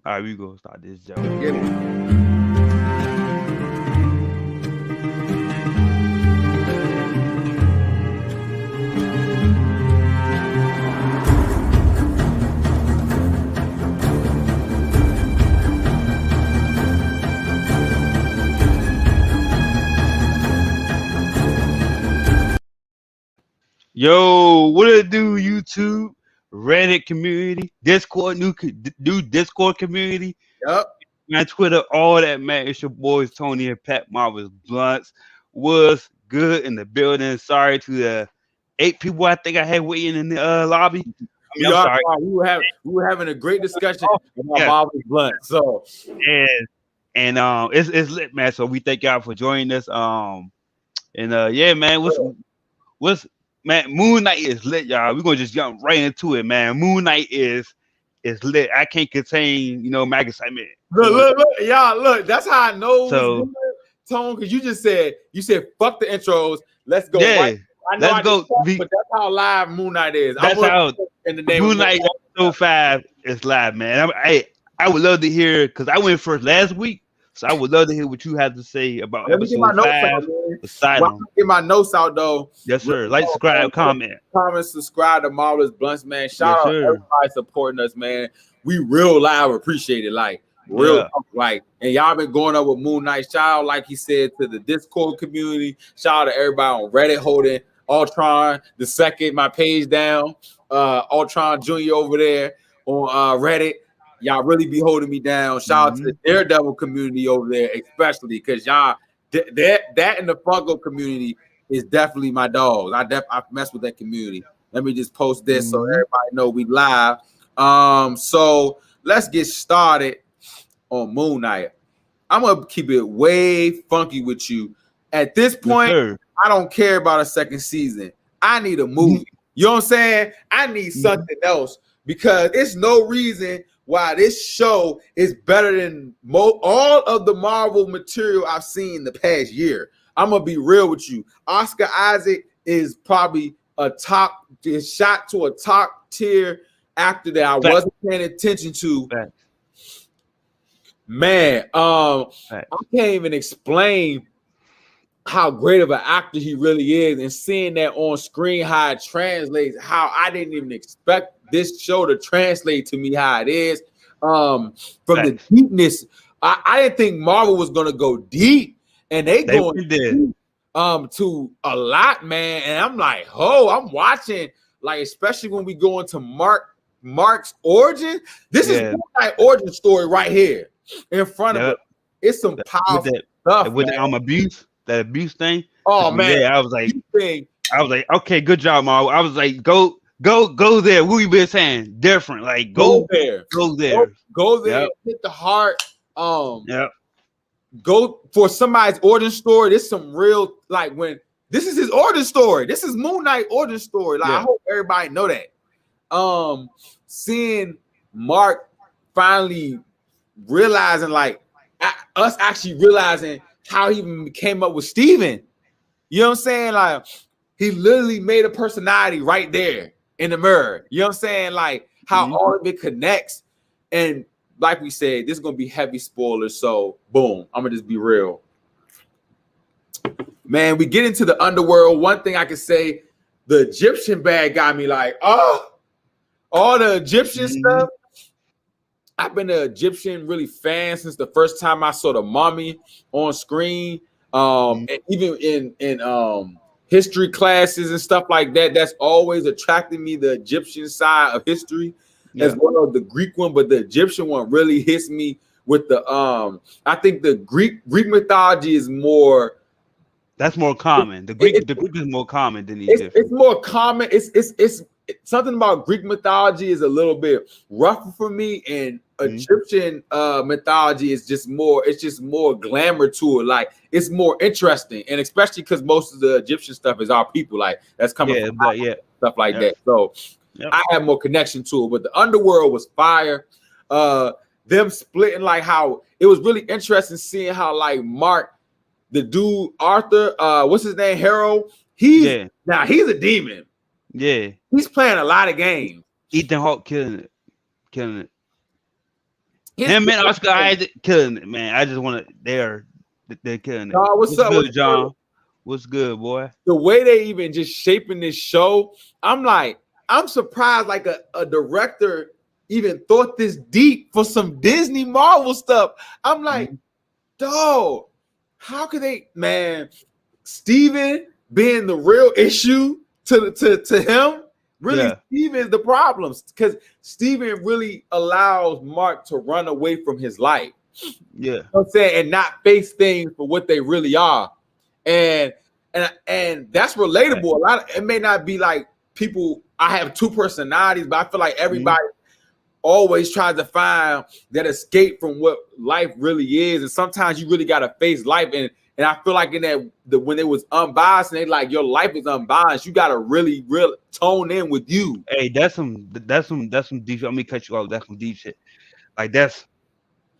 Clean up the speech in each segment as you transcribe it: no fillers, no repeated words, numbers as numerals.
All right, we gonna start this joke. Get it. Yo, what it do, YouTube, Reddit community, Discord, new Discord community, Yep. man, Twitter, all that, man. It's your boys Tony and Pat Marvel's Bluntz. Was good in the building. Sorry to the 8 people I think I had waiting in the lobby. I mean, We I'm are sorry. fine. We were having a great discussion about Yeah. Marvel's Blunt. So And it's lit, man. So we thank y'all for joining us. Yeah, man. What's man? MoonKnight is lit, y'all. We're gonna just jump right into it, man. MoonKnight is lit. I can't contain, my excitement. look, y'all, look. That's how I know So- it was good, Tone, because you said fuck the intros. Let's go. Yeah, Right. I know let's I go. just talked, but that's how live MoonKnight is. That's how in the name MoonKnight of episode 5 is live, man. I would love to hear because I went first last week, so I would love to hear what you have to say about Let me get my episode notes 5. out, man. Asylum. While I get my notes out though. Yes, sir. Like, subscribe, comment. Subscribe to Marvelous Blunts, man. Shout Yes, out sir. everybody supporting us, man. We real live appreciate it, like real, Yeah. like. And y'all been going up with MoonKnight. Shout out, like he said, to the Discord community. Shout out to everybody on Reddit holding Ultron the second, my page down. Ultron Jr. over there on Reddit. Y'all really be holding me down. Shout out to the Daredevil community over there, especially because y'all that in the Funko community is definitely my dogs. I mess with that community. Let me just post this so everybody know we live. So let's get started on MoonKnight. I'm gonna keep it way funky with you. At this point, Yes, I don't care about a second season. I need a movie. You know what I'm saying? I need something else because it's no reason why this show is better than all of the Marvel material I've seen the past year. I'm gonna be real with you. Oscar Isaac is probably shot to a top tier actor that I wasn't paying attention to. Man, I can't even explain how great of an actor he really is, and seeing that on screen, how it translates, how I didn't even expect this show to translate to me how it is. From the deepness, I didn't think Marvel was gonna go deep, and they going deep, to a lot, man. And I'm like, I'm watching, like, especially when we go into Mark's origin. This is my origin story right here in front of it. It's some powerful stuff with that abuse thing. Oh man, I was like, okay, good job, Marvel. I was like, go there. What you been saying? Different, like go there, go there, hit the heart. Go for somebody's origin story. This is some real, like, when this is his origin story. This is MoonKnight origin story. Like, I hope everybody know that. Seeing Mark finally realizing, like, us actually realizing how he even came up with Steven. You know what I'm saying? Like, he literally made a personality right there in the mirror. You know what I'm saying? Like, how all of it connects. And like we said, this is going to be heavy spoilers. So, boom, I'm going to just be real. Man, we get into the underworld. One thing I can say, the Egyptian bag got me like, all the Egyptian stuff. I've been an Egyptian really fan since the first time I saw the mummy on screen. And even in history classes and stuff like that, that's always attracted me, the Egyptian side of history as well as the Greek one. But the Egyptian one really hits me with the I think the Greek mythology is more. That's more common. The Greek is more common than the Egyptian. It's more common. It's something about Greek mythology is a little bit rougher for me, and Egyptian mythology is just more. It's just more glamour to it. Like, it's more interesting, and especially because most of the Egyptian stuff is our people. Like, that's coming from stuff like that. So I have more connection to it. But the underworld was fire. Them splitting, like, how it was really interesting seeing how, like, Mark, the dude Arthur, what's his name, Harold? He's a demon. Yeah, he's playing a lot of games. Ethan Hawke killing it. His Him and Oscar Isaac killing it, man. I just want to. They're killing it. what's What's up? good, What's John? up? What's good, boy? The way they even just shaping this show, I'm like, I'm surprised like a director even thought this deep for some Disney Marvel stuff. I'm like, dog, how could they, man? Steven being the real issue to him. Really, Yeah. Steven is the problem because Steven really allows Mark to run away from his life. Yeah. You know what I'm saying, and not face things for what they really are. And that's relatable. A lot of it may not be like people. I have two personalities, but I feel like everybody always tries to find that escape from what life really is. And sometimes you really gotta face life. And I feel like in that when it was unbiased and they like your life is unbiased, you gotta really tone in with you. Hey, that's some deep shit. Let me cut you off. That's some deep shit. Like that's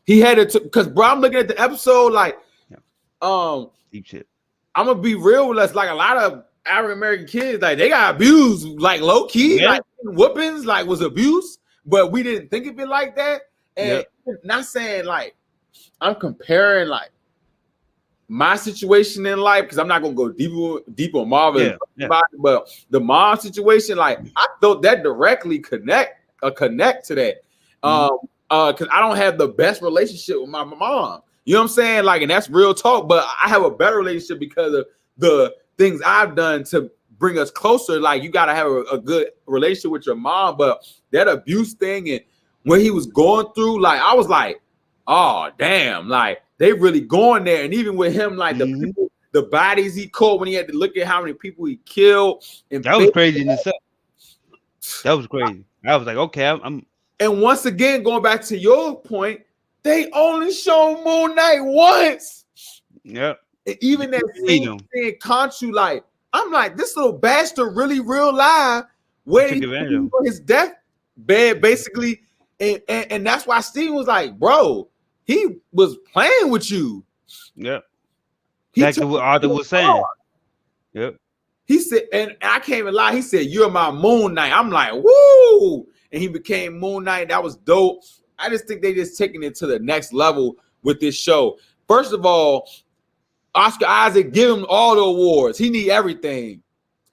He had it because bro, I'm looking at the episode like deep shit. I'm gonna be real with us. Like a lot of African American kids, like they got abused, like low key, like whoopings, like was abuse, but we didn't think of it like that. And not saying like I'm comparing like my situation in life because I'm not gonna go deep on Marvel, but the mom situation, like I felt that directly connect to that. Because I don't have the best relationship with my mom. You know what I'm saying? Like, and that's real talk, but I have a better relationship because of the things I've done to bring us closer. Like, you got to have a good relationship with your mom, but that abuse thing and when he was going through, like, I was like, oh, damn, like, they really going there. And even with him, like, the bodies he caught when he had to look at how many people he killed. And that was crazy in itself. That was crazy. I was like, okay, I'm. And once again, going back to your point, they only show Moon Knight once. Yep. And even that scene saying Khonshu, like, I'm like, this little bastard really real live waiting for his death bed, basically. And that's why Steven was like, bro, he was playing with you. Yep. Exactly what Arthur was saying. Yep. He said, and I can't even lie, he said, you're my Moon Knight. I'm like, woo! And he became Moon Knight. That was dope. I just think they just taking it to the next level with this show. First of all, Oscar Isaac, give him all the awards. He need everything.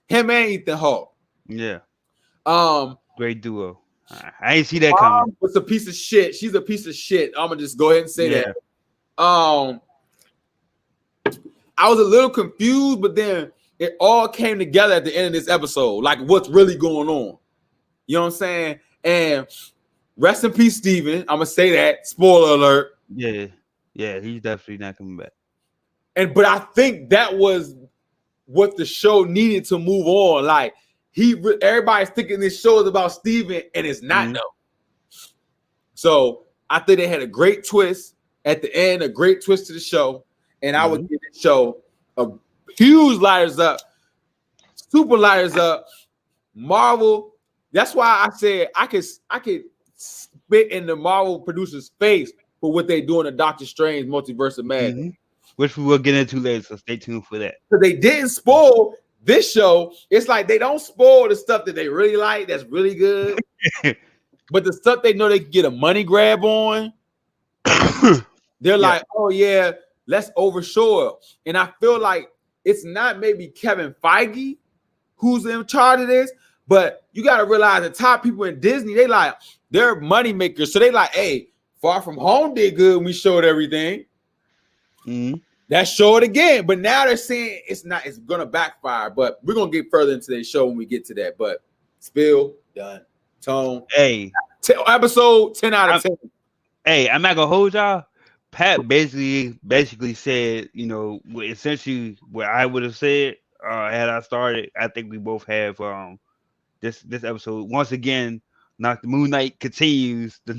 Him and Ethan Hawke. Yeah. Great duo. I ain't see that coming. Was a piece of shit. She's a piece of shit. I'm gonna just go ahead and say that. I was a little confused, but then it all came together at the end of this episode. Like what's really going on. You know what I'm saying? And rest in peace, Steven. I'm gonna say that. Spoiler alert. Yeah, he's definitely not coming back. But I think that was what the show needed to move on. Like everybody's thinking this show is about Steven, and it's not though. So I think they had a great twist at the end, a great twist to the show, and I would give the show a huge lighters up, super lighters up. Marvel. That's why I said I could spit in the Marvel producer's face for what they do in the Doctor Strange Multiverse of Madness. Which we will get into later, so stay tuned for that. Because they didn't spoil this show. It's like they don't spoil the stuff that they really like, that's really good. But the stuff they know they can get a money grab on, they're like, oh yeah, let's overshow it. And I feel like it's not maybe Kevin Feige who's in charge of this, but you got to realize the top people in Disney, they're money makers. So they like, hey, Far From Home did good when we showed everything. Let's show it again. But now they're saying it's gonna backfire. But we're gonna get further into the show when we get to that. But spill, done, tone. Hey, episode 10 out of 10. Hey, I'm not gonna hold y'all. Pat basically said, you know, essentially what I would have said had I started. I think we both have this episode once again. The Moon Knight continues to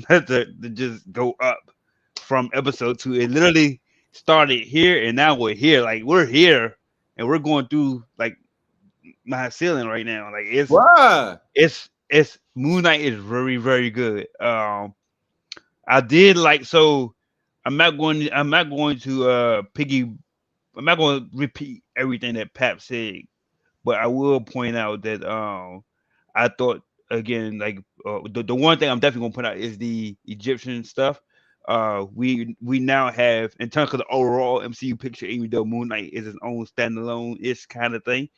just go up from episode 2. It literally started here and now we're here. Like we're here and we're going through like my ceiling right now. Like it's Moon Knight is very, very good. I did like so. I'm not going to repeat everything that Pap said, but I will point out that I thought again like the one thing I'm definitely gonna point out is the Egyptian stuff. we now have in terms of the overall MCU picture, even though Moon Knight is his own standalone ish kind of thing,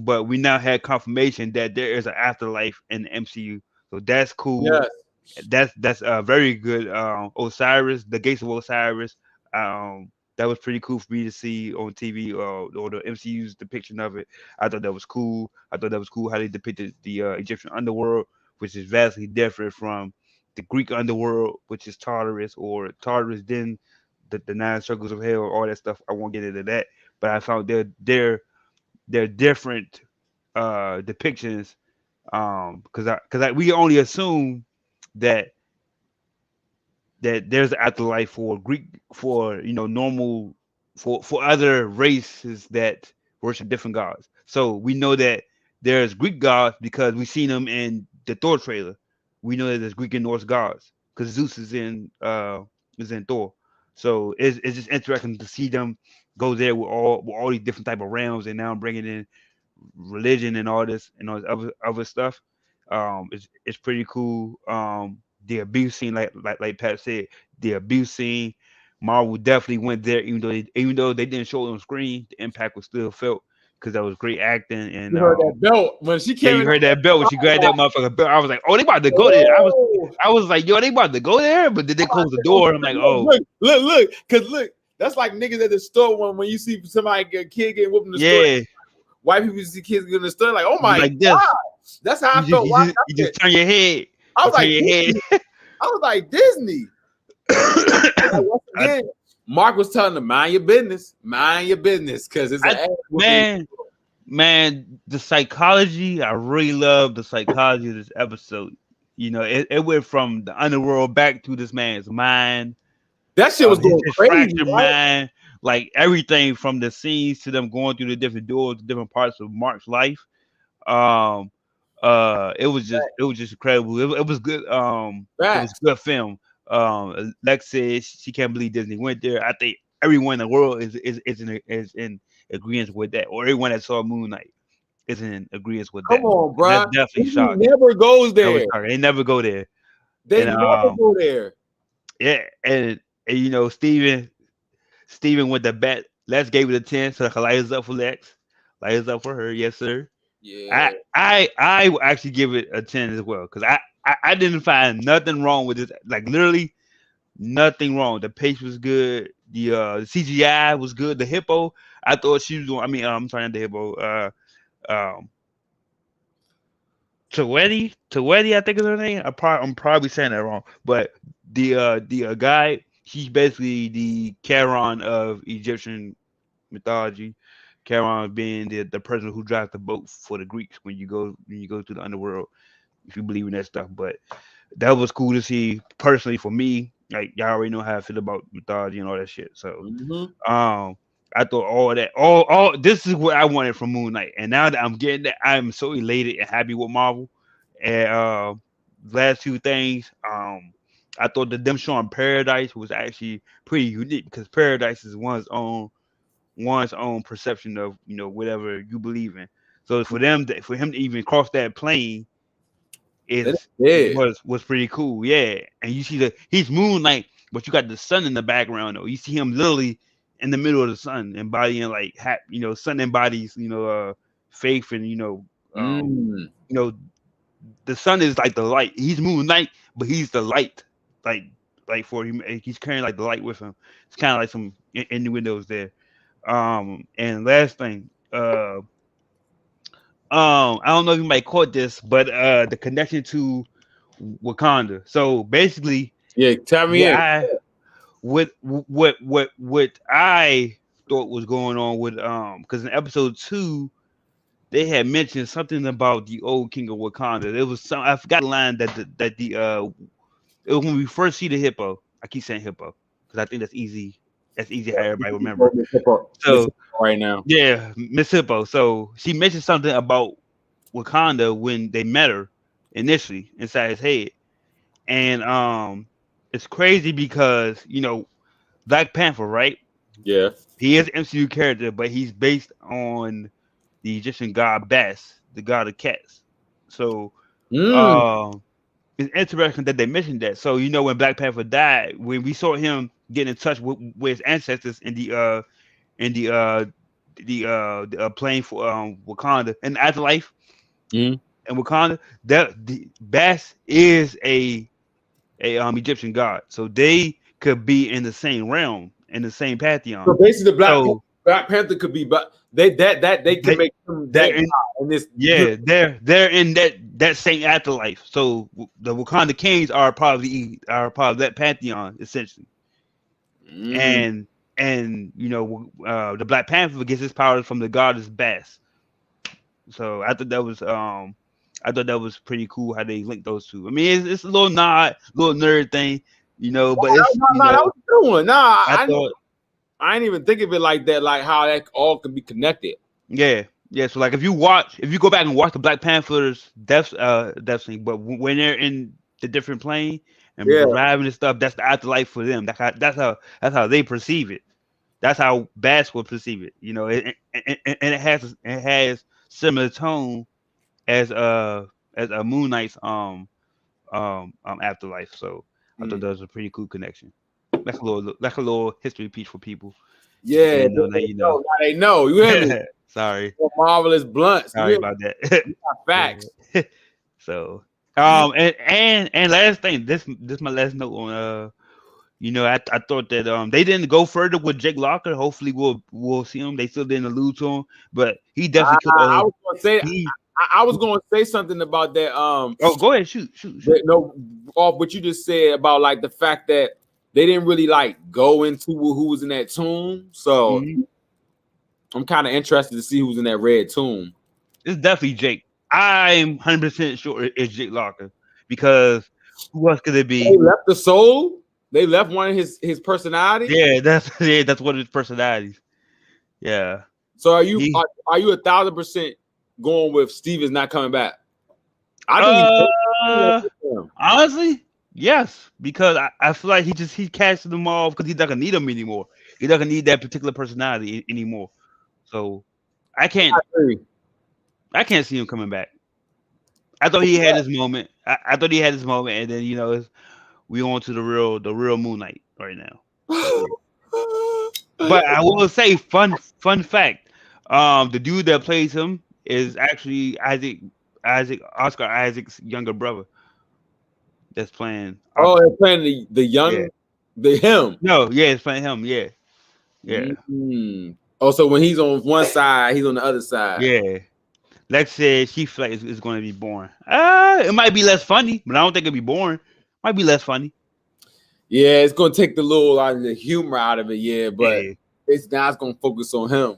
but we now had confirmation that there is an afterlife in the MCU, so that's cool. Yes. That's very good. Osiris, the Gates of Osiris. That was pretty cool for me to see on TV or the MCU's depiction of it. I thought that was cool. I thought that was cool how they depicted the Egyptian underworld, which is vastly different from the Greek underworld, which is Tartarus or Tartarus. Then the nine circles of hell, all that stuff. I won't get into that, but I found they're different depictions. Because we only assume that there's an afterlife for Greek for normal for other races that worship different gods. So we know that there's Greek gods because we've seen them in the Thor trailer. We know that there's Greek and Norse gods because Zeus is in Thor. So it's just interesting to see them go there with all these different type of realms, and now bringing in religion and all this and all this other stuff. It's pretty cool. The abuse scene, like Pat said, the abuse scene. Marvel definitely went there, even though they didn't show it on screen, the impact was still felt because that was great acting. And You heard that belt when she yeah, came you in. heard that belt when she grabbed that motherfucker belt. I was like, oh, they about to go there. I was like, yo, they about to go there, but then they closed the door. I'm like, oh, look, because look, that's like niggas at the store when you see somebody get a kid getting whooped in the store. yeah. White people see kids getting in the store like, oh my Like god, this. that's how I You felt. you just turn your head. I was turn like, your head. I was like Disney. Once again, Mark was telling them, mind your business, because it's man, the psychology. I really love the psychology of this episode. It went from the underworld back to this man's mind. That shit was going his crazy, fractured mind, like everything from the scenes to them going through the different doors, different parts of Mark's life. It was just incredible. It was good. It was good film. Lex says she can't believe Disney went there. I think everyone in the world is in agreement with that, or everyone that saw Moon Knight is in agreement with that. Come on, bro. That's definitely shocking. Never goes there. They never go there. They never go there. Yeah, and Steven with the bet. Lex gave it a 10, so light is up for Lex. Light is up for her, yes, sir. Yeah. I will actually give it a 10 as well, because I didn't find nothing wrong with it. Like literally nothing wrong. The pace was good. The CGI was good. The hippo, I thought she was doing. I mean, I'm sorry, not the hippo. Tawedi, I think is her name. I'm probably saying that wrong, but the guy, he's basically the Charon of Egyptian mythology. Charon being the person who drives the boat for the Greeks when you go to the underworld, if you believe in that stuff. But that was cool to see personally for me. Like y'all already know how I feel about mythology and all that shit. So I thought all this is what I wanted from Moon Knight. And now that I'm getting that, I'm so elated and happy with Marvel. And last two things, I thought that them showing Paradise was actually pretty unique because Paradise is one's own perception of whatever you believe in. So for him to even cross that plane was pretty cool. Yeah. And you see he's Moonlight, but you got the sun in the background though. You see him literally in the middle of the sun, embodying like sun embodies faith and the sun is like the light. He's Moonlight, but he's the light. Like for him, he's carrying like the light with him. It's kind of like some innuendos there. And last thing, I don't know if you might caught this, but the connection to Wakanda. So basically, tell me what I thought was going on with because in episode 2 they had mentioned something about the old king of Wakanda. There was I forgot the line that it was when we first see the hippo. I keep saying hippo because I think that's easy. That's easy how everybody remember. So right now, yeah, Miss Hippo. So she mentioned something about Wakanda when they met her initially inside his head, and it's crazy because Black Panther, right? Yeah, he is an MCU character, but he's based on the Egyptian god Bas, the god of cats. So it's interesting that they mentioned that. So you know, when Black Panther died, when we saw him get in touch with his ancestors in the plane for Wakanda in the afterlife Mhm. in Wakanda, that the Bast is a Egyptian god, so they could be in the same realm in the same pantheon. So basically, the So Black Panther could be, but they can they make them they're that in, guy in this. yeah, they're in that same afterlife. So the Wakanda kings are part of that pantheon essentially, Mm. and you know the Black Panther gets his powers from the goddess Bast. So I thought that was pretty cool how they linked those two. I mean, it's a little nod, little nerd thing, you know, but it's you No, that know was a good one. Nah, I thought I didn't even think of it like that, like how that all can be connected. yeah. Yeah, so like if you go back and watch the Black Panthers death scene, but when they're in the different plane and Yeah. reviving and stuff, that's the afterlife for them. That's how they perceive it. That's how Bass will perceive it. You know, and it has similar tone as a Moon Knight's afterlife. So I thought Mm. that was a pretty cool connection. Like a little history piece for people. Just Yeah, letting know, let you know. now they know. You hear me? Sorry. Marvelous Blunts. You Sorry hear me? about that. Facts. Yeah. So and last thing, this my last note on you know, I thought that they didn't go further with Jake Locker. Hopefully we'll see him. They still didn't allude to him, but he definitely could I was gonna say he I was gonna say something about that. oh go ahead, shoot. No, off what you just said about like the fact that they didn't really like go into who was in that tomb. So Mhm. I'm kind of interested to see who's in that red tomb. It's definitely Jake. I'm 100% sure it's Jake Locker because who else could it They be? left the soul. They left one of his personality. That's one of his personalities. Yeah. So He are you 1,000% going with Steve is not coming back? I think uh honestly, yes, because I feel like he casted them off because he doesn't need them anymore. He doesn't need that particular personality anymore. So I can't he. I can't see him coming back. I thought he had his moment. I thought he had his moment, and then you know we on to the real Moon Knight right now. So yeah. But I will say, fun fact. The dude that plays him is actually Isaac Oscar Isaac's younger brother that's playing Oh, Aquaman. they're playing the Yeah. young the him. No, yeah, it's playing him. Yeah. Yeah. Mm. Oh, so when he's on one side, he's on the other side. Yeah. Lex said she feel like it's going to be boring. It might be less funny, but I don't think it'll be boring. Might be less funny. Yeah, it's gonna take the little the humor out of it. Yeah, but Yeah. it's now it's gonna focus on him.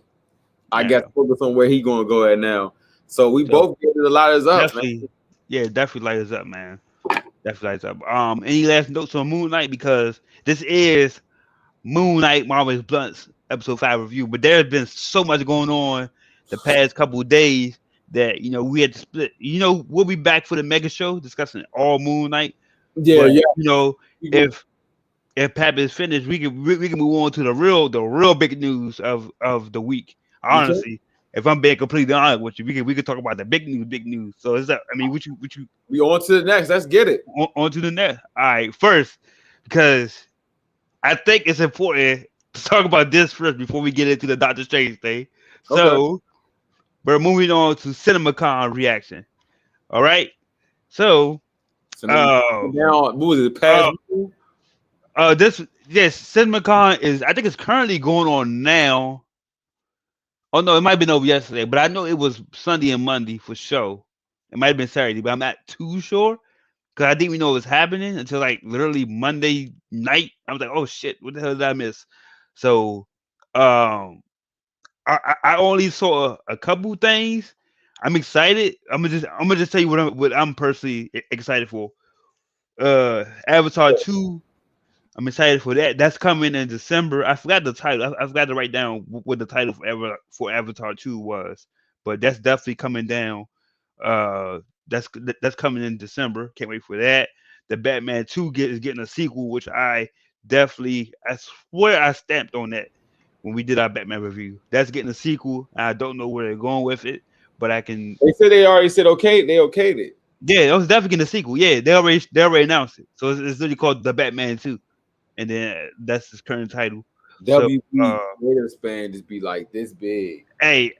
I guess Yeah. focus on where he gonna go at now. So we So both gave it a lot of up, man. definitely, yeah, definitely light us up, man. Definitely lights up. Any last notes on Moon Knight because this is Moon Knight Marvel's Blunt's episode 5 review, but there's been so much going on the past couple of days that you know we had to split. You know, we'll be back for the mega show discussing all Moon Knight. Yeah, But yeah. you know, if Pap is finished, we can move on to the real big news of the week. Okay. Honestly, if I'm being completely honest with you, we can talk about the big news. So is that I mean, what you We on to the next. Let's get it. on to the next? All right, first because I think it's important to talk about this first before we get into the Doctor Strange thing. Okay. So we're moving on to CinemaCon reaction. All right. So So uh now, what was it? Past uh this yes, CinemaCon is I think it's currently going on now. Oh no, it might have been over yesterday, but I know it was Sunday and Monday for sure. It might have been Saturday, but I'm not too sure because I didn't even know it was happening until like literally Monday night. I was like, oh shit, what the hell did I miss? So um I only saw a couple things. I'm excited. I'm gonna just tell you what I'm personally excited for. Avatar 2. I'm excited for that. That's coming in December. I forgot the title. I forgot to write down what the title for Avatar 2 was, but that's definitely coming down. Uh, that's coming in December. Can't wait for that. The Batman 2 is getting a sequel, which I swear I stamped on that when we did our Batman review. That's getting a sequel. I don't know where they're going with it, but I can. They said they already said okay. They okayed it. Yeah, it was definitely in the sequel. Yeah, they already announced it. So it's literally called The Batman 2. And then that's his current title. So WB creative span just be like this big. hey,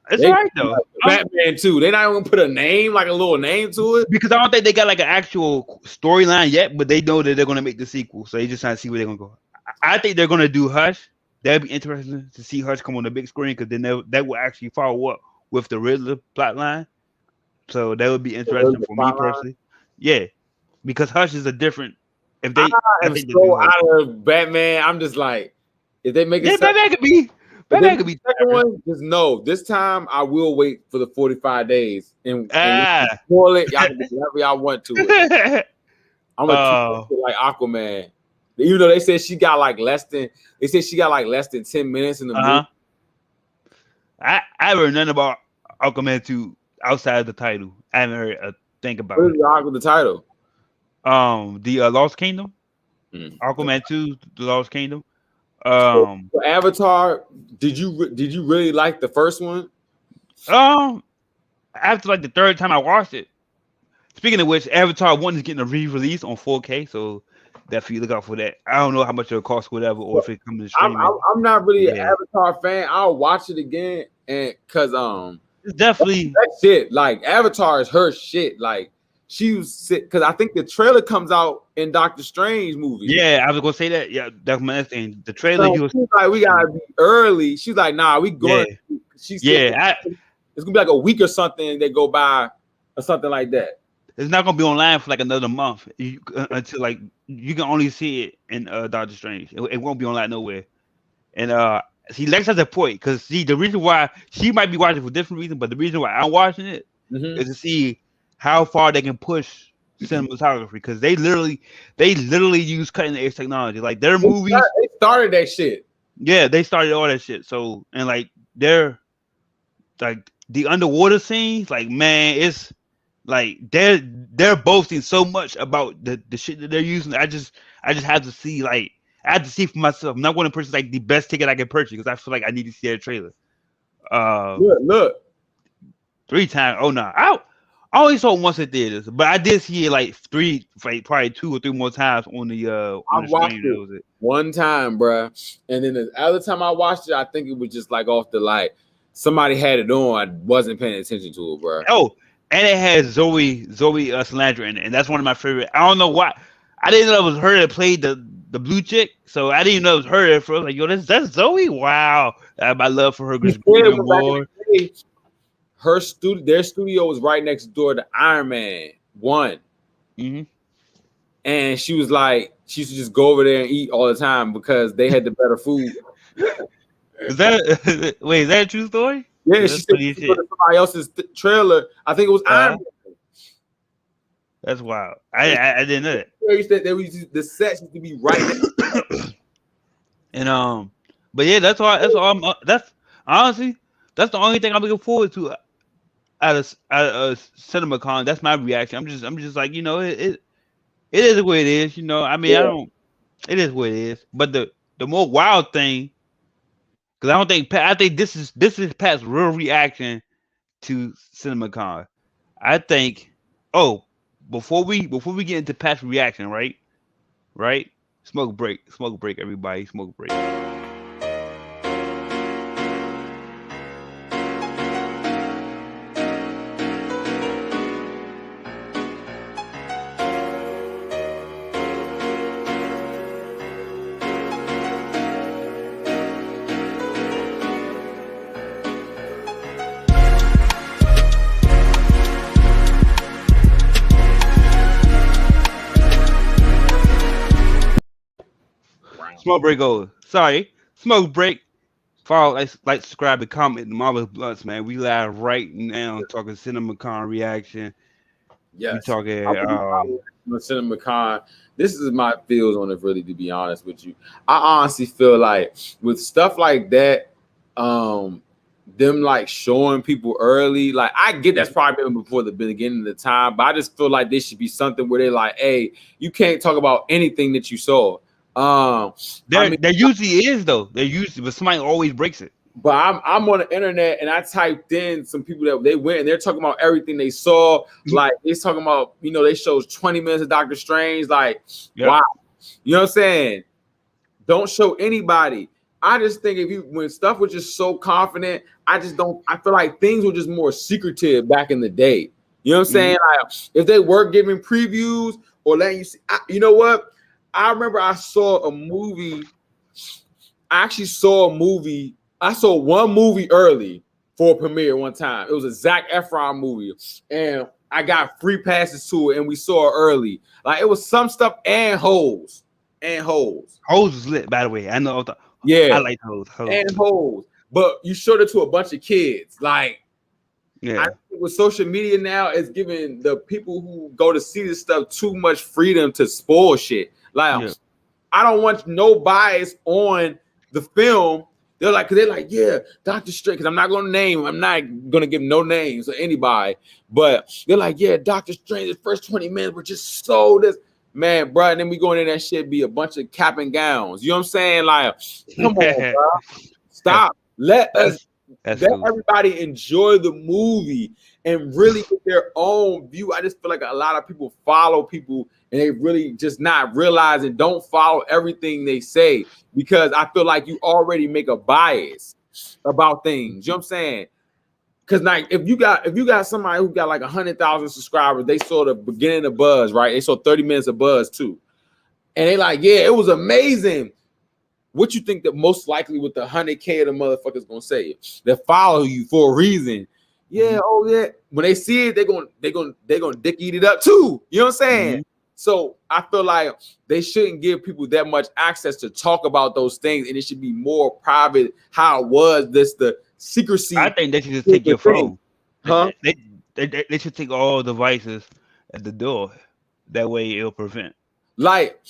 it's They alright like though. Batman too. They not even gonna put a name, like a little name to it. Because I don't think they got like an actual storyline yet, but they know that they're gonna make the sequel. So they just trying to see where they're gonna go. I think they're gonna do Hush. That'd be interesting to see Hush come on the big screen because then that will actually follow up with the Riddler plotline. So that would be interesting for me personally. Yeah, because Hush is a different. If I they, I am think they so do Hush. out of Batman. I'm just like, if they make it Yeah, second, Batman could be. Batman could be. second one, just no. This time I will wait for the 45 days and Ah. spoil it. Y'all can do whatever y'all want to it. I'm gonna treat it like Aquaman. Even though they said she got like less than 10 minutes in the movie. I haven't heard nothing about Aquaman 2 outside of the title. I haven't heard a thing about What it. is the title? The Lost Kingdom. Aquaman 2, The Lost Kingdom. So Avatar, did you really like the first one? After like the third time I watched it. Speaking of which, Avatar 1 is getting a re-release on 4K, so definitely look out for that. I don't know how much it'll cost, whatever, or if it comes to streaming. I'm not really an Avatar fan. I'll watch it again, and because it's definitely that shit. Like Avatar is her shit. Like she was because I think the trailer comes out in Doctor Strange movie. Yeah, I was gonna say that. Yeah, that's my next thing. The trailer. So she's like, we gotta be early. She's like, nah, we going. Yeah. She said, it's gonna be like a week or something. They go by or something like that. It's not gonna be online for like another month until like you can only see it in Doctor Strange. It won't be online nowhere. And see, Lex has a point because see the reason why she might be watching for different reasons, but the reason why I'm watching it is to see how far they can push cinematography because they literally use cutting edge technology. Like their movies, they started that shit. Yeah, they started all that shit. So and like they're like the underwater scenes, like man, it's like they're boasting so much about the shit that they're using. I just have to see I have to see for myself. I'm not going to purchase like the best ticket I can purchase because I feel like I need to see their trailer. Look. 3 times. Oh no, I only saw it once in theaters, but I did see it like probably 2 or 3 more times on the I watched it one time, bro, and then the other time I watched it, I think it was just like off the like somebody had it on. I wasn't paying attention to it, bro. Oh. And it has Zoe Saldana in it, and that's one of my favorite. I don't know why. I didn't know it was her that played the blue chick, so I didn't know it was her at first. Like, yo, that's Zoe. Wow, my love for her. Their studio was right next door to Iron Man 1, and she was like, she used to just go over there and eat all the time because they had the better food. Is that a true story? Yeah, she said she put somebody else's trailer. I think it was Iron Man. That's wild. I didn't know that. The sets used to be right there. And but yeah, that's all. That's honestly, that's the only thing I'm looking forward to out of CinemaCon. That's my reaction. I'm just like, you know, it is what it is. You know, I mean, it is what it is. But the more wild thing. Because I think this is Pat's real reaction to CinemaCon. I think before we get into Pat's reaction, right? Smoke break, everybody, smoke break. Smoke break over. Sorry. Smoke break. Follow, like, subscribe, and comment. Marvelous Bluntz, man. We live right now talking CinemaCon reaction. Yes. We talking CinemaCon. This is my feels on it, really, to be honest with you. I honestly feel like with stuff like that, them like showing people early, like I get that's probably been before the beginning of the time, but I just feel like this should be something where they're like, hey, you can't talk about anything that you saw. There usually is though. There usually, but somebody always breaks it. But I'm on the internet and I typed in some people that they went and they're talking about everything they saw. Like they're talking about, they shows 20 minutes of Doctor Strange. Like, wow. You know what I'm saying? Don't show anybody. I just think when stuff was just so confident, I feel like things were just more secretive back in the day. You know what I'm saying? Like if they were giving previews or letting you see, you know what? I remember I saw a movie. I saw one movie early for a premiere one time. It was a Zac Efron movie, and I got free passes to it, and we saw it early. Like it was some stuff and holes. Holes was lit, by the way. I know. I like holes. And holes. But you showed it to a bunch of kids. Like, I think with social media now, it's giving the people who go to see this stuff too much freedom to spoil shit. Like, I don't want no bias on the film. They're like, yeah, Doctor Strange. Because I'm not gonna give no names of anybody. But they're like, yeah, Doctor Strange. The first 20 minutes were just so this. Man, bro, and then we going in that shit be a bunch of cap and gowns. You know what I'm saying? Like, come on, bro. Stop. Let everybody enjoy the movie and really get their own view. I just feel like a lot of people follow people and they really just not realize and don't follow everything they say because I feel like you already make a bias about things. You know what I'm saying? Because like if you got somebody who got like 100,000 subscribers, they saw the beginning of Buzz, right? They saw 30 minutes of Buzz too, and they like, yeah, it was amazing. What you think that most likely with the 100K of the motherfuckers gonna say? They follow you for a reason. Yeah, oh yeah. When they see it, they're gonna dick eat it up too. You know what I'm saying? So I feel like they shouldn't give people that much access to talk about those things, and it should be more private. How it was the secrecy. I think they should just take your phone. Huh? They should take all devices at the door. That way it'll prevent. Like,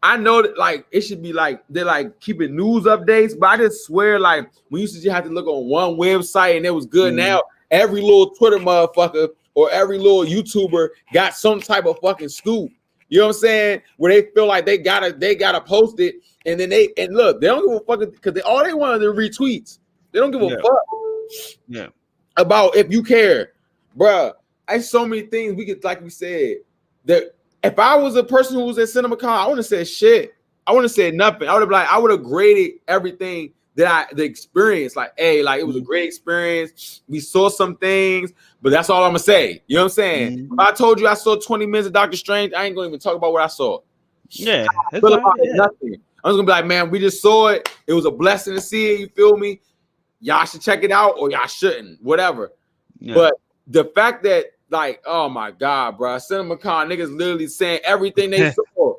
I know that like it should be like they're like keeping news updates, but I just swear like we used to just have to look on one website and it was good. Now every little Twitter motherfucker or every little YouTuber got some type of fucking scoop. You know what I'm saying? Where they feel like they gotta post it, and then they look, they don't give a fuck because all they want are the retweets. They don't give a fuck about if you care, bruh. I so many things we could, like we said, that if I was a person who was at CinemaCon, I wouldn't have said shit. I wouldn't have said nothing. I would have graded everything that the experience. Like, hey, like it was a great experience. We saw some things, but that's all I'm gonna say. You know what I'm saying? If I told you I saw 20 minutes of Doctor Strange, I ain't gonna even talk about what I saw. Yeah, nothing. I was gonna be like, man, we just saw it. It was a blessing to see it. You feel me? Y'all should check it out or y'all shouldn't, whatever. But the fact that, like, oh my God, bro, CinemaCon niggas literally saying everything they saw.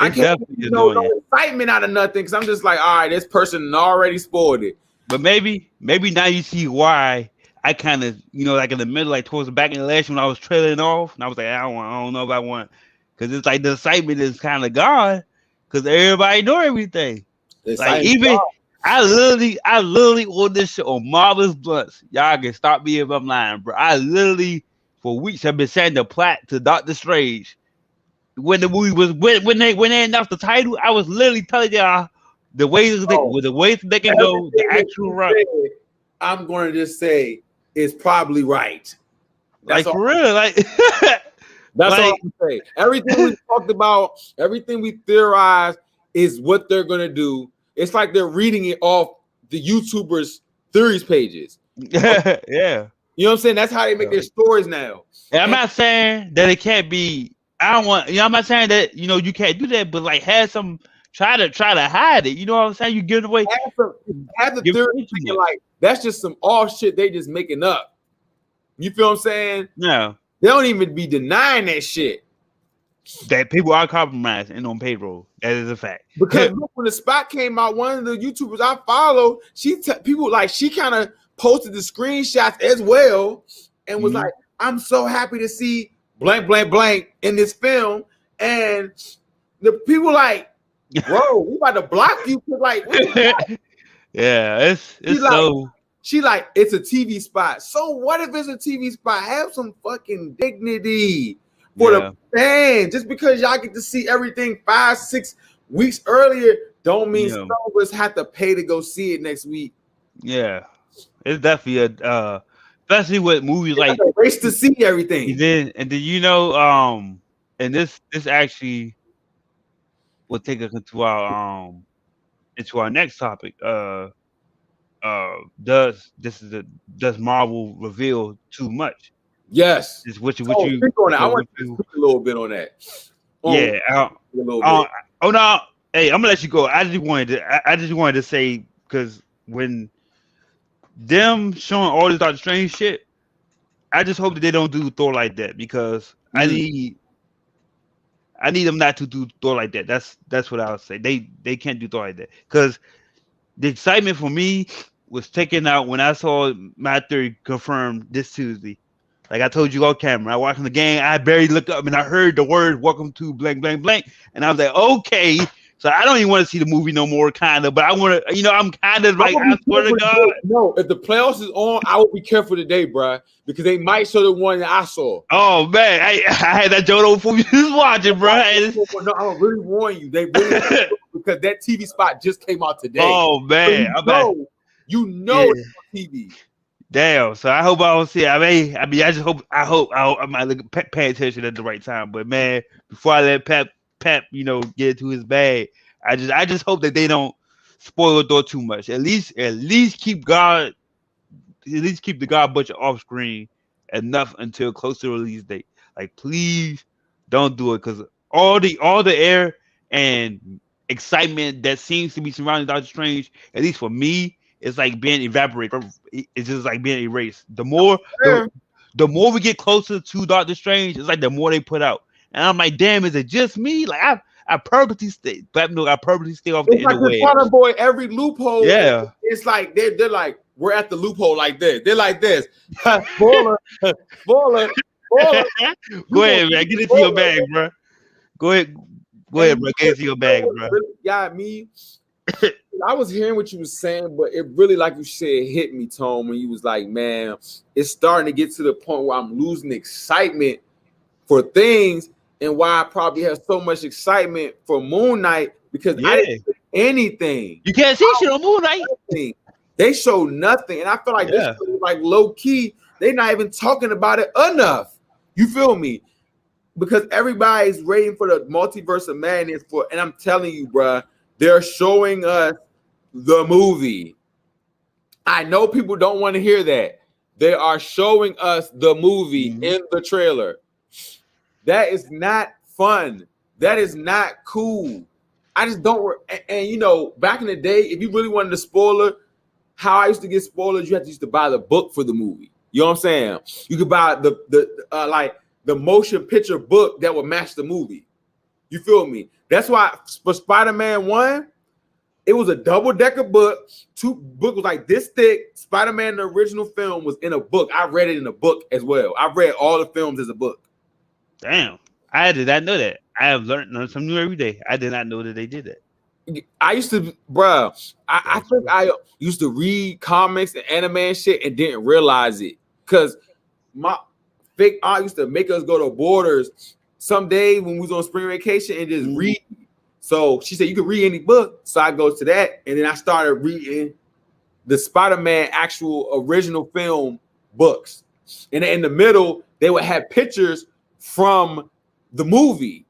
I can't get no excitement out of nothing because I'm just like, all right, this person already spoiled it. But maybe now you see why I kind of, like in the middle, like towards the back of the last when I was trailing off, and I was like, I don't know if I want, because it's like the excitement is kind of gone because everybody know everything. Like even I literally ordered this shit on Marvelous Bluntz. Y'all can stop me if I'm lying, bro. I literally for weeks have been saying the plot to Doctor Strange. When the movie was when they announced the title, I was literally telling y'all the ways they can go, the actual route. I'm going to just say it's probably right. That's like for real, like that's all I'm saying. Everything we talked about, everything we theorized is what they're gonna do. It's like they're reading it off the YouTubers' theories pages. Yeah. You know what I'm saying? That's how they make their stories now. And I'm not saying that it can't be. I'm not saying that you can't do that, but like have some try to hide it. You know what I'm saying? You give it away. Have the theory like that's just some off shit they just making up. You feel what I'm saying? Yeah. They don't even be denying that shit. That people are compromised and on payroll. That is a fact. Because look, when the spot came out, one of the YouTubers I follow, she kind of posted the screenshots as well and was like, I'm so happy to see blank, blank, blank in this film. And the people like, bro, we about to block you. Like, yeah, it's so. She like, it's a TV spot. So what if it's a TV spot? Have some fucking dignity for the fans. Just because y'all get to see everything 5-6 weeks earlier, don't mean you some know, of us have to pay to go see it next week. yeah, it's definitely a especially with movies It's like like a race to see everything. and then and this actually will take us into our next topic. Does Marvel reveal too much? Yes. Is what So you speak on that. I what want you to you speak a little bit on that. On yeah. a little Uh, bit. oh no, hey, I'm gonna let you go. I just wanted to say because when them showing all this Doctor Strange shit, I just hope that they don't do Thor like that because Mm. I need them not to do Thor like that. That's what I would say. They can't do Thor like that because the excitement for me was taken out when I saw my theory confirmed this Tuesday. Like I told you on camera, I watched the game. I barely looked up and I heard the word "Welcome to blank blank blank," and I was like, "Okay." So I don't even want to see the movie no more, kind of. But I want to, I'm kind of I like, will I be swear to careful God. today. No, if the playoffs is on, I will be careful today, bro, because they might show the one that I saw. Oh man, I had that Jodo for you just watching, bro. No, I'm really warn you. They really because that TV spot just came out today. Oh So man, you yeah. know it's on TV. Damn. So I hope I don't see it. I just hope I might look pay attention at the right time. But man, before I let Pep, get into his bag, I just hope that they don't spoil the door too much. At least keep the God Butcher off screen enough until close to release date. Like please don't do it because all the air and excitement that seems to be surrounding Doctor Strange, at least for me, it's like being evaporated. It's just like being erased. The more we get closer to Doctor Strange, it's like the more they put out. And I'm like, damn, is it just me? Like I purposely stay off the It's like the interweb. Potter boy, every loophole. Yeah. It's like they're like, we're at the loophole like this. They're like this. Spoiler, spoiler, spoiler. Go ahead, man. Get into your bag, bro. Go ahead, bro. Get into your bag, bro. Really got me. I was hearing what you were saying, but it really, like you said, hit me, Tom, when you was like, man, it's starting to get to the point where I'm losing excitement for things, and why I probably have so much excitement for MoonKnight because I didn't see anything. You can't see shit on MoonKnight. They show nothing, and I feel like this is like low key. They're not even talking about it enough. You feel me? Because everybody's waiting for the multiverse of madness and I'm telling you, bruh, they're showing us the movie. I know people don't want to hear that. They are showing us the movie in the trailer. That is not fun. That is not cool. I just don't. And back in the day, if you really wanted a spoiler, how I used to get spoilers, you had to buy the book for the movie. You know what I'm saying? You could buy the motion picture book that would match the movie. You feel me? That's why for Spider-Man 1, it was a double-decker book. Book was like this thick. Spider-Man, the original film, was in a book. I read it in a book as well. I read all the films as a book. Damn. I did not know that. I have learned something new every day. I did not know that they did that. I used to, bro. I think I used to read comics and anime and shit and didn't realize it. Because my fake aunt used to make us go to Borders some day when we was on spring vacation and just read. So she said you could read any book. So I go to that, and then I started reading the Spider-Man actual original film books. And in the middle, they would have pictures from the movie.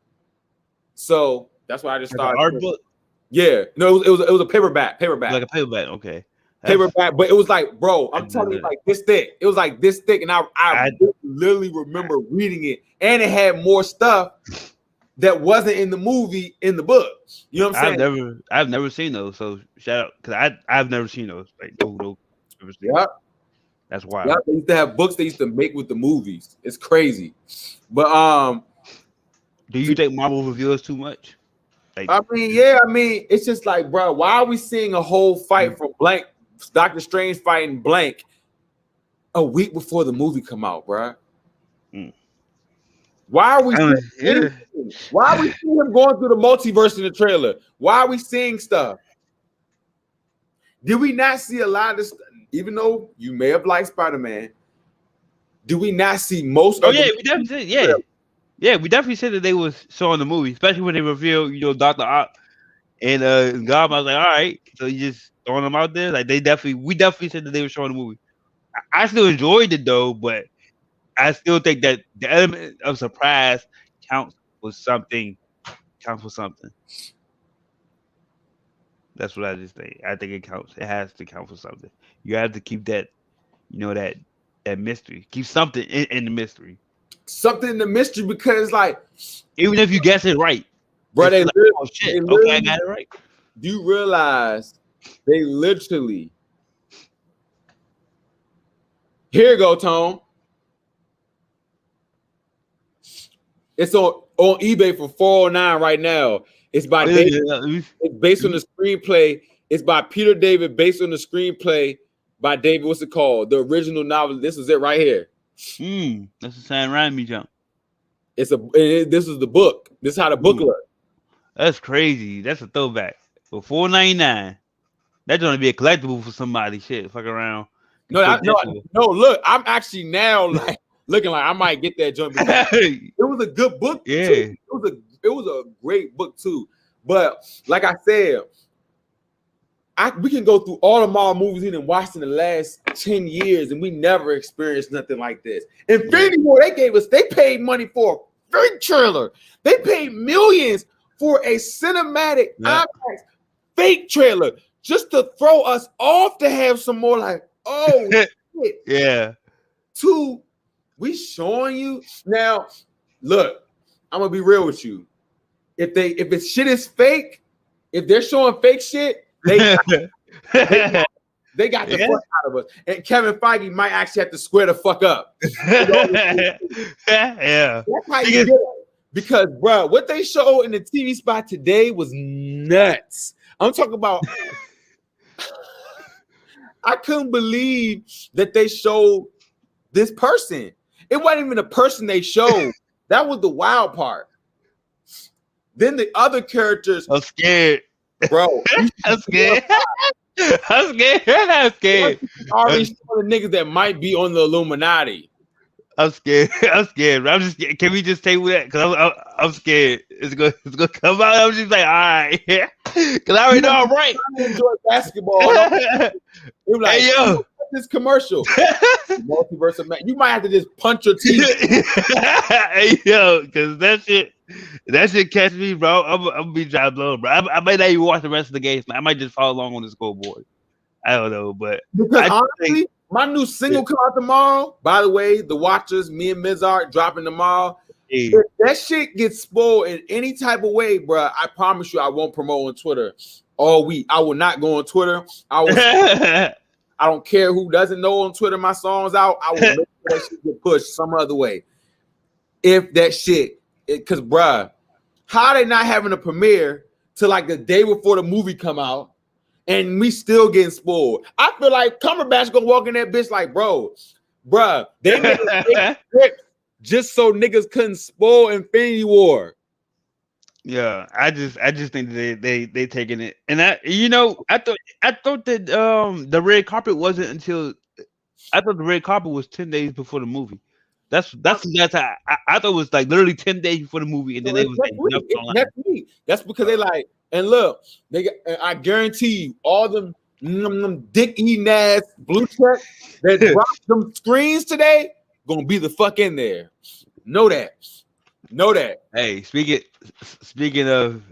So that's why I just started. Art book? Yeah, no, it was a paperback. Like a paperback, okay. Paperback, but it was like, bro, I'm telling you, like this thick. It was like this thick, and I literally remember reading it, and it had more stuff that wasn't in the movie in the book. You know what I'm saying? I've never seen those. So shout out because I've never seen those. Like no. Yeah, that's wild. Yeah, they used to have books they used to make with the movies. It's crazy. But do you think Marvel reveals too much? Like, I mean, it's just like, bro, why are we seeing a whole fight from blank? Doctor Strange fighting blank a week before the movie come out, bro. Why are we why are we seeing him going through the multiverse in the trailer? Why are we seeing stuff? Did we not see a lot of this? Even though you may have liked Spider-Man, do we not see most of we definitely did. Yeah, we definitely said that they was showing the movie, especially when they revealed, Dr. Ock And God was like, all right, so you just throwing them out there. Like we definitely said that they were showing the movie. I still enjoyed it though, but I still think that the element of surprise counts for something. Counts for something. That's what I just think. I think it counts. It has to count for something. You have to keep that, that mystery. Keep something in the mystery. Something in the mystery because, like, even if you guess it right, bro, like, oh shit, okay, I got it right. Do you realize they literally? Here you go, Tone. It's on eBay for $409 right now. It's by David. It's based on the screenplay. It's by Peter David, based on the screenplay by David. What's it called? The original novel. This is it right here. That's the Sam Raimi jump. This is the book. This is how the book looks. That's crazy. That's a throwback. For $4.99, that's gonna be a collectible for somebody. Shit, fuck around. No. Look, I'm actually now like looking like I might get that joint because it was a good book. Yeah, too. It was a great book too. But like I said, we can go through all the Marvel movies we done watched in the last 10 years, and we never experienced nothing like this. Infinity War, they paid money for a fake trailer. They paid millions for a cinematic IMAX fake trailer just to throw us off to have some more like, oh shit. Yeah. We showing you now. Look, I'm gonna be real with you. If it's shit is fake, if they're showing fake shit, they got the fuck out of us. And Kevin Feige might actually have to square the fuck up. Yeah. That's how you get it. Because, bro, what they showed in the TV spot today was nuts. I'm talking about. I couldn't believe that they showed this person. It wasn't even a person they showed. That was the wild part. Then the other characters. I'm scared. Bro, I'm scared. I'm scared. Already showing the niggas that might be on the Illuminati. I'm scared. I'm scared. I'm just scared. Can we just table that? Because I'm scared. It's gonna come out. I'm just like, all right, because I already know I'm right. I enjoy basketball. Like, hey, yo, this commercial. Multiverse of man. You might have to just punch your teeth. Hey yo, because that shit catch me, bro. I'm gonna be trying to blow, bro. I might not even watch the rest of the games. I might just follow along on the scoreboard. I don't know, but because honestly, my new single come out tomorrow. By the way, the Watchers, me and Mizart dropping tomorrow. If that shit gets spoiled in any type of way, bro, I promise you I won't promote on Twitter all week. I will not go on Twitter. I don't care who doesn't know on Twitter my song's out. I will make sure that shit get pushed some other way. If that shit, because bruh, how they not having a premiere till like the day before the movie come out, and we still getting spoiled? I feel like Cumberbatch gonna walk in that bitch like, bruh, they made a script just so niggas couldn't spoil Infinity War. Yeah, I just think they taking it, and I thought that the red carpet wasn't until I thought the red carpet was 10 days before the movie. That's how I thought it was like literally 10 days before the movie, and then they was like, next week. That's because they like, and look, I guarantee you, all them dick eating ass blue check that dropped them screens today gonna be the fuck in there. Know that. Hey, speaking of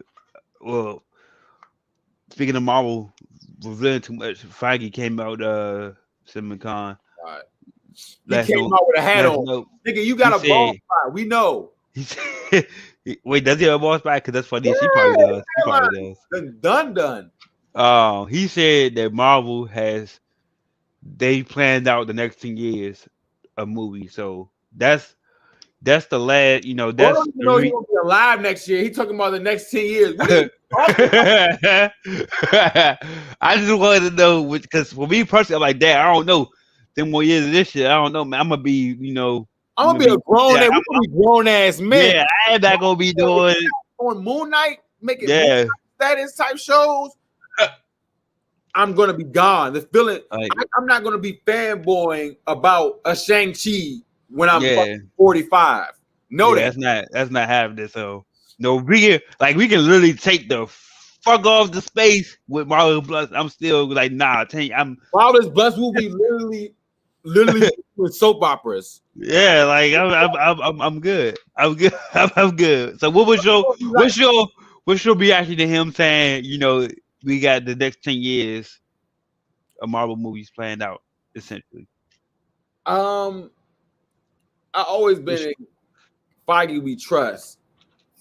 Marvel revealing too much, Feige came out CinemaCon. Right. He came out with a hat on. Nigga, you got a ball spot. We know. He said, wait, does he have a ball spot? Because that's funny. Yeah, she probably does. Done. He said that Marvel they planned out the next 10 years of movies. So that's the last, he won't be alive next year. He talking about the next 10 years. What are you talking about? I just wanted to know, because for me personally, I'm like, Dad, I don't know. 10 more years of this shit, I don't know, man. I'm gonna be, I'm gonna be a grown ass man. Yeah, I ain't not gonna be doing on MoonKnight, making status type shows. I'm gonna be gone. The feeling, I'm not gonna be fanboying about a Shang-Chi when I'm 45. That's not happening. So no, we can literally take the fuck off the space with Marvel Plus. I'm still like, nah. Marvelous Blunts will be literally with soap operas. Yeah, like I'm good. I'm good. I'm good. So what's your reaction to him saying, we got the next 10 years of Marvel movies planned out, essentially. Um, I always What's, been in Feige we trust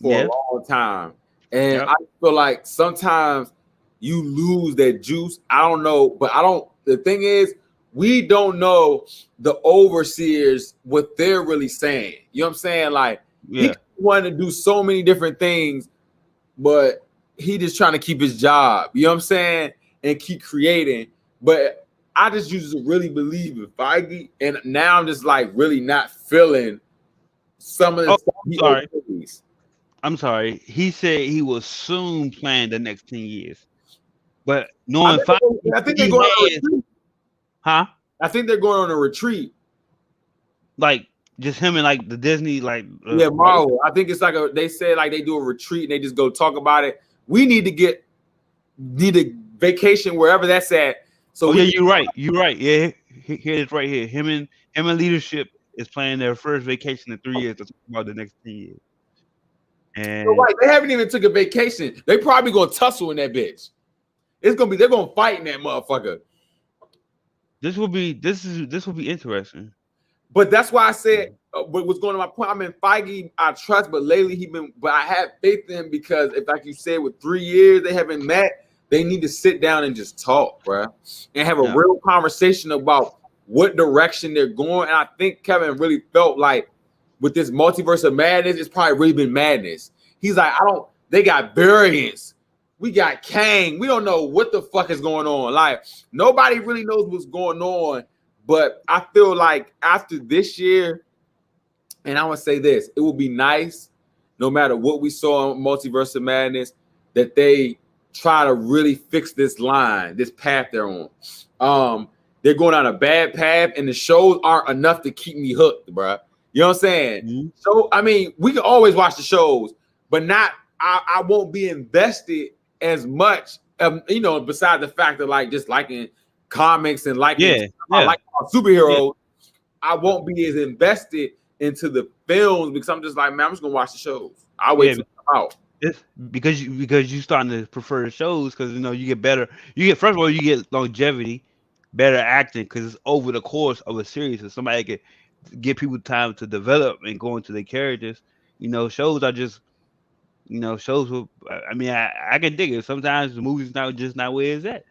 for a yeah. long time, and Yep. I feel like sometimes you lose that juice. I don't know, but I don't. The thing is, we don't know the overseers what they're really saying. You know what I'm saying? Like he Yeah. wanted to do so many different things, but he just trying to keep his job. You know what I'm saying? And keep creating. But I just used to really believe in Feige, and now I'm just like really not feeling some of the Oh, stuff I'm he sorry. okays. I'm sorry. He said he will soon plan the next 10 years. But I knowing think, five, I think they're he going on a has, retreat. huh? I think they're going on a retreat. Like just him and like the Disney, like Yeah, right? Marvel. I think it's like they said like they do a retreat and they just go talk about it. We need a vacation wherever that's at. So Oh we yeah, can, you're right. You're right. Yeah, here it is right here. Him and leadership is planning their first vacation in 3 years to talk about the next 10 years. so And like they haven't even took a vacation. They probably gonna tussle in that bitch. It's gonna be they're gonna fight in that motherfucker. this will be interesting. But that's why I said what was going on my point. I'm in Feige, I trust, but lately but I have faith in him because if, like you said, with 3 years they haven't met, they need to sit down and just talk, bro, and have a Yeah. real conversation about what direction they're going. And I think Kevin really felt like with this multiverse of madness, it's probably really been madness. He's like, they got variants. We got Kang. We don't know what the fuck is going on. Like, nobody really knows what's going on. But I feel like after this year, and I would say this, it would be nice, no matter what we saw in Multiverse of Madness, that they try to really fix this line, this path they're on. They're going on a bad path, and the shows aren't enough to keep me hooked, bro. You know what I'm saying? Mm-hmm. So, I mean, we can always watch the shows, but I won't be invested as much, besides the fact of like just liking comics and liking, Yeah. I Yeah. like superheroes. I won't be as invested into the films because I'm just like, man, I'm just gonna watch the shows. I'll wait Yeah. till they come out. It's because you starting to prefer the shows because you get better. You get first of all you get longevity, better acting because it's over the course of a series, so somebody can give people time to develop and go into their characters. Shows are just shows. I mean, I can dig it. Sometimes the movie's not where it's at.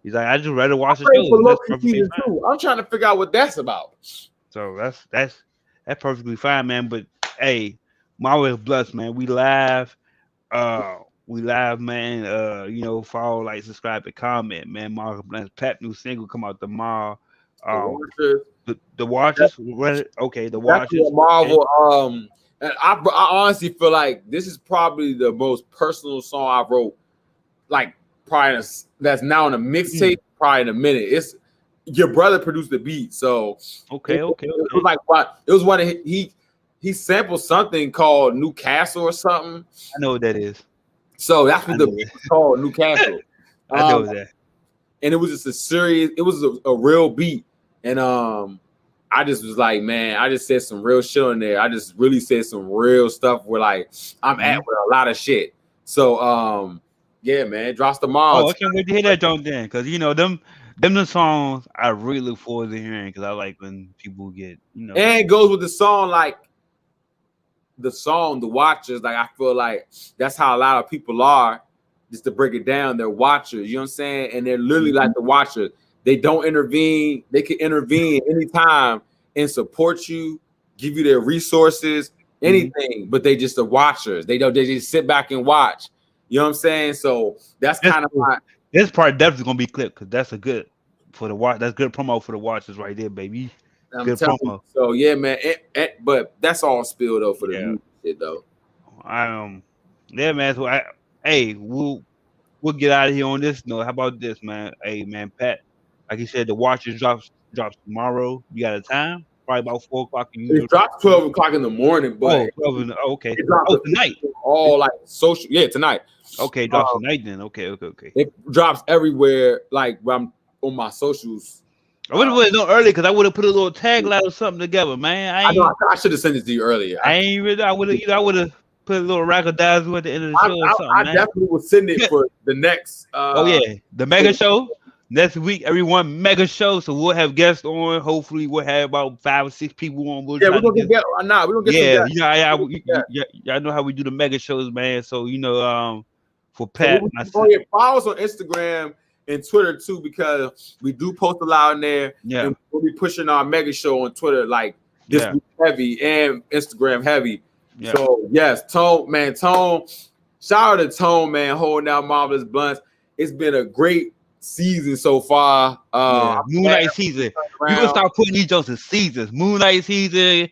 He's like, I just rather watch the I'm ready shows, for and that's Loki perfectly season fine. 2. I'm trying to figure out what that's about. So that's perfectly fine, man. But hey, Marvel Blunts, man. We live, man. Follow, like, subscribe, and comment, man. Marvel Blunts. Pat new single come out tomorrow. The Um, Watchers. the Watchers. Okay, the That's Watchers. what Okay. Marvel. And I honestly feel like this is probably the most personal song I wrote. Like probably that's now in a mixtape. Probably in a minute. It's your brother produced the beat, so Okay. it was like what it was one of he sampled something called Newcastle or something. I know what that is. So that's I what the know beat that. was called, Newcastle. I know that. And it was just it was a real beat. And I just was like, man, I just said some real shit on there. I just really said some real stuff where like I'm at with a lot of shit. So yeah, man, drops tomorrow. Oh, I can't wait to hear that joint then, because them the songs I really look forward to hearing, because I like when people get And it goes with the song, like the song, The Watchers. Like I feel like that's how a lot of people are. Just to break it down, they're watchers. You know what I'm saying? And they're literally like the watchers. They don't intervene. They can intervene anytime and support you, give you their resources, anything. But they just the watchers. They just sit back and watch. You know what I'm saying? So that's kind of why this part definitely gonna be clipped, because that's a good for the watch. That's good promo for the watchers right there, baby. I'm Good telling you. promo. So yeah, man. But that's all spill though for the Yeah. music shit though. Yeah, man. So hey, we'll get out of here on this note. How about this, man? Hey, man, Pat. Like you said, the watchers drops tomorrow. You got a time? probably about 4 o'clock. It drops 12 o'clock in the morning, but Okay. it drops Tonight. All like social. Yeah, tonight. Okay, it drops tonight then. Okay. It drops everywhere. Like when I'm on my socials. I would have went no early because I would have put a little tagline or something together, man. I should have sent it to you earlier. I would have put a little razzle-dazzle at the end of the show or something. I definitely would send it for the next. The mega show next week. Everyone mega show, so we'll have guests on. Hopefully, we'll have about 5 or 6 people on. We're gonna get. Nah, we're gonna get. Y'all know how we do the mega shows, man. So for Pat, follow us on Instagram and Twitter too, because we do post a lot in there. Yeah, and we'll be pushing our mega show on Twitter like this week heavy and Instagram heavy. Yeah. So yes, Tone. Shout out to Tone, man, holding out Marvelous Bluntz. It's been a great season so far. MoonKnight season. We're gonna start putting these jokes in seasons. MoonKnight season.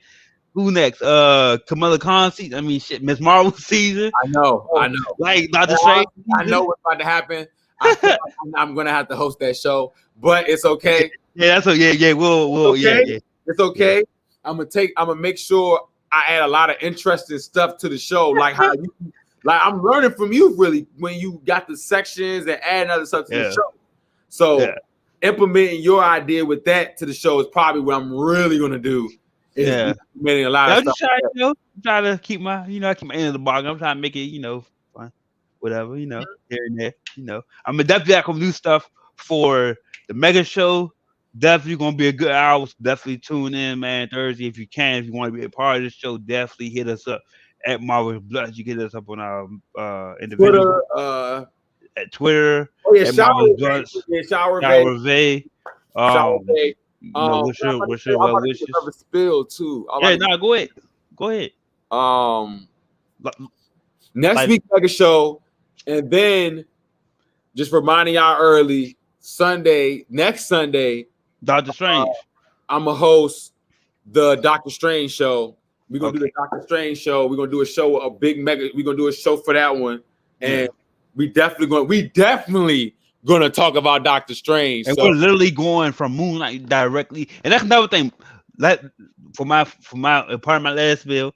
Who next? Kamala Khan season. I mean, shit, Miss Marvel season. I know. Like Dr. Strange. I know what's about to happen. I'm gonna have to host that show, but it's okay. Yeah, that's okay. Yeah, we'll okay. It's okay. Yeah. I'm gonna make sure I add a lot of interesting stuff to the show, like how you, like I'm learning from you really when you got the sections and adding other stuff to the show. So implementing your idea with that to the show is probably what I'm really gonna do. Implementing a lot of stuff. I'm trying to keep my, I keep my end of the bargain. I'm trying to make it, fun, whatever, here and there. I'm definitely gonna do stuff for the mega show. Definitely gonna be a good hour. So definitely tune in, man. Thursday, if you can, if you want to be a part of the show, definitely hit us up at Marvelous Bluntz. You get us up on our individual Twitter, at Twitter. Oh yeah, Shower Bluntz. Yeah, Shower Bay. What's your well wishes? Spill too. Go ahead. Next week mega show, and then just reminding y'all early next Sunday. Doctor Strange. I'm a host the Doctor Strange show. We're gonna do the Doctor Strange show. We're gonna do a show, we're gonna do a show for that one. And we definitely gonna talk about Doctor Strange. And we're literally going from MoonKnight directly. And that's another thing. For my part of my last bill,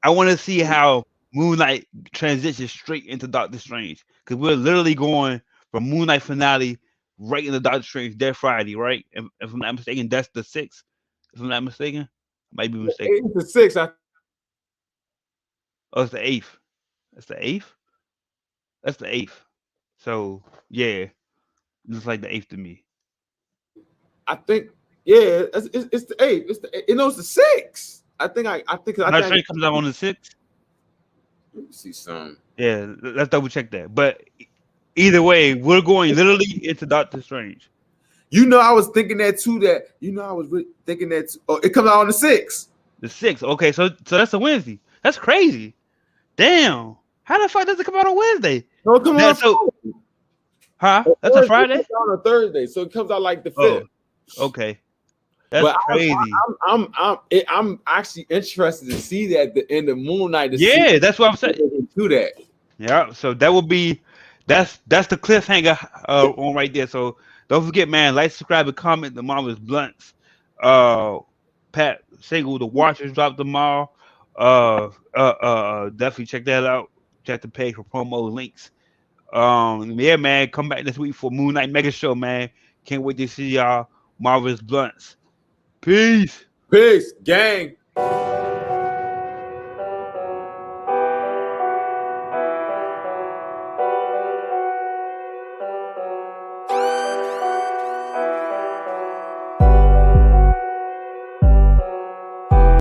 I want to see how MoonKnight transitions straight into Doctor Strange. Because we're literally going from MoonKnight finale right into Doctor Strange Dead Friday, right? If I'm not mistaken, that's the 6th. If I'm not mistaken, I might be mistaken. It's the 6th. It's the 8th. That's the 8th. That's the 8th. So yeah, looks like the 8th to me. I think it's the 8th. It's the 6th. I think Doctor Strange comes out on the 6th. Let me see some. Yeah, let's double check that. But either way, we're going literally into Doctor Strange. I was thinking that too. I was really thinking that too. Oh, it comes out on the 6th. The 6th. Okay, so that's a Wednesday. That's crazy. Damn. How the fuck does it come out on Wednesday? No, it comes out on That's a Friday? It comes out on a Thursday, so it comes out like the 5th. Okay. That's crazy. I'm actually interested to see that at the end of MoonKnight. Yeah, that's what I'm saying. Do that. Yeah, so that will be that's the cliffhanger on right there. So don't forget, man, like, subscribe, and comment. The Marvelous Bluntz. Pat single, The Watchers dropped tomorrow. Definitely check that out. Check the page for promo links. Man, come back this week for MoonKnight Mega Show, man. Can't wait to see y'all. Marvelous Bluntz. Peace, gang.